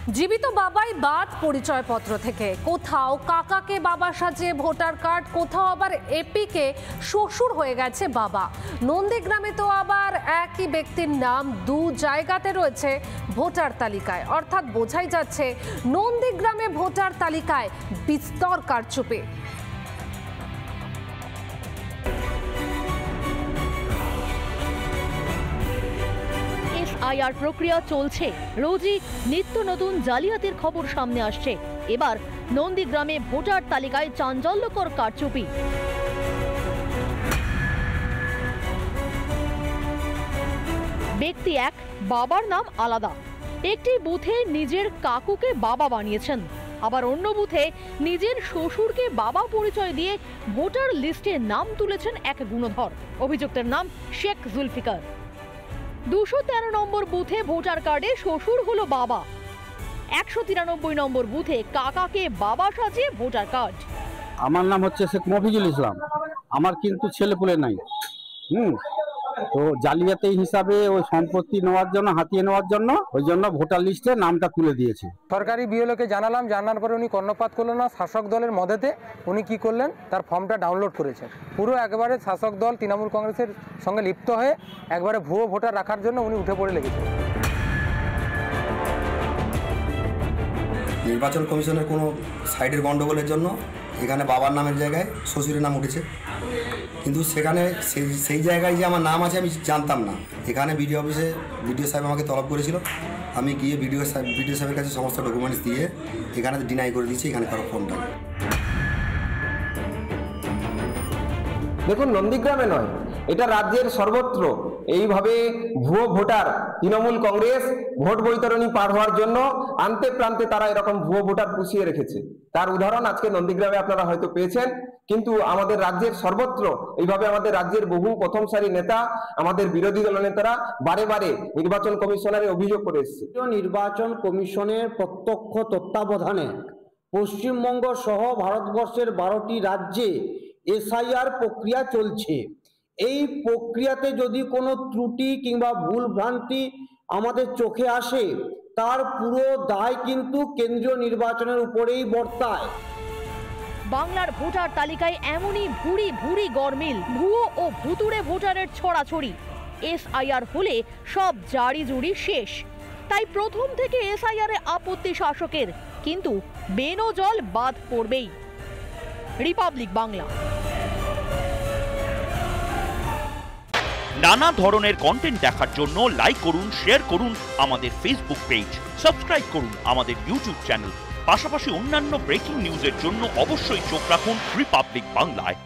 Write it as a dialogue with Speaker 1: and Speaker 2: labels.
Speaker 1: জীবিত বাবাই বাদ পরিচয়পত্র থেকে, কোথাও কাকাকে বাবা সাজিয়ে ভোটার কার্ড, কোথাও আবার এপিকে শ্বশুর হয়ে গেছে বাবা। নন্দীগ্রামে তো আবার একই ব্যক্তির নাম দু জায়গাতে রয়েছে ভোটার তালিকায়, অর্থাৎ বোঝাই যাচ্ছে নন্দীগ্রামে ভোটার তালিকায় বিস্তর কারচুপি।
Speaker 2: আইআর প্রক্রিয়া চলছে, রোজই নিত্য নতুন জালিয়াতির খবর সামনে আসছে। এবার নন্দীগ্রামে ভোটার তালিকায় চাঞ্চল্যকর কারচুপি। ব্যক্তি এক, বাবার নাম আলাদা। একটি বুথে নিজের কাকুকে বাবা বানিয়েছেন, আবার অন্য বুথে নিজের শ্বশুরকে বাবা পরিচয় দিয়ে ভোটার লিস্টে নাম তুলেছেন এক গুণধর। অভিযুক্তের নাম শেখ জুলফিকার। 213 নম্বর বুথে ভোটার কার্ডে শ্বশুর হলো বাবা, 193 নম্বর বুথে কাকাকে বাবা সাজিয়ে ভোটার কার্ড।
Speaker 3: আমার নাম হচ্ছে শেখ মফিজুল ইসলাম, আমার কিন্তু ছেলেপুলে নাই। তো জালিয়াতি হিসাবে ওই সম্পত্তি নেওয়ার জন্য, হাতিয়ে নেওয়ার জন্য, ওই জন্য ভোটার লিস্টে নামটা তুলে দিয়েছে।
Speaker 4: সরকারি বিএলওকে জানালাম, জানার পরে উনি কর্ণপাত করলেন না। শাসক দলের মদতে উনি কি করলেন, তার ফর্মটা ডাউনলোড করেছেন। পুরো একবারে শাসক দল তৃণমূল কংগ্রেসের সঙ্গে লিপ্ত হয়ে একবারে ভুয়ো ভোটার রাখার জন্য উনি উঠে পড়ে লেগেছেন।
Speaker 5: নির্বাচন কমিশনের কোনো সাইডের গণ্ডগোলের জন্য এখানে বাবার নামের জায়গায় শ্বশুরের নাম উঠেছে, কিন্তু সেখানে সেই জায়গায় যে আমার নাম আছে আমি জানতাম না। এখানে বিডিও অফিসে বিডিও সাহেব আমাকে তলব করেছিল, আমি গিয়ে বিডিও সাহেবের কাছে সমস্ত ডকুমেন্টস দিয়ে এখানে ডিনাই করে দিয়েছি এখানে কারো ফর্মটা।
Speaker 6: দেখুন, নন্দীগ্রামে নয়, এটা রাজ্যের সর্বত্র এইভাবে ভুয়ো ভোটার তৃণমূল কংগ্রেস ভোট বৈতরণী পার হওয়ার জন্য আন্তে প্রান্তে তারা এরকম ভুয়ো ভোটার পুষিয়ে রেখেছে। তার উদাহরণ আজকে নন্দীগ্রামে আপনারা হয়তো পেয়েছেন, কিন্তু আমাদের রাজ্যের সর্বত্র এইভাবে আমাদের রাজ্যের বহু প্রথম সারি নেতা, আমাদের বিরোধী দল নেতারা বারে বারে নির্বাচন কমিশনারে অভিযোগ করে এসেছে।
Speaker 7: নির্বাচন কমিশনের প্রত্যক্ষ তত্ত্বাবধানে পশ্চিমবঙ্গ সহ ভারতবর্ষের 12টি রাজ্যে এসআইআর প্রক্রিয়া চলছে। এই প্রক্রিয়াতে যদি কোনো ত্রুটি কিংবা ভুল ভ্রান্তি আমাদের চোখে আসে, তার পুরো দায় কিন্তু কেন্দ্রীয় নির্বাচনের উপরেই বর্তায়।
Speaker 2: বাংলার ভোটার তালিকায় এমনই ভুরি ভুরি গরমিল, ভুয়ো ও ভুতুড়ে ভোটারের ছড়াছড়ি। এসআইআর হলে সব জারি জুড়ি শেষ। তাই প্রথম থেকে এসআইআর এ আপত্তি শাসকের, কিন্তু বেনজল বাদ পড়বেই। রিপাবলিক বাংলা।
Speaker 8: নানা ধরনের কন্টেন্ট দেখার জন্য লাইক করুন, শেয়ার করুন আমাদের ফেসবুক পেজ, সাবস্ক্রাইব করুন আমাদের ইউটিউব চ্যানেল। পাশাপাশি অন্যান্য ব্রেকিং নিউজের জন্য অবশ্যই চোখ রাখুন রিপাবলিক বাংলায়।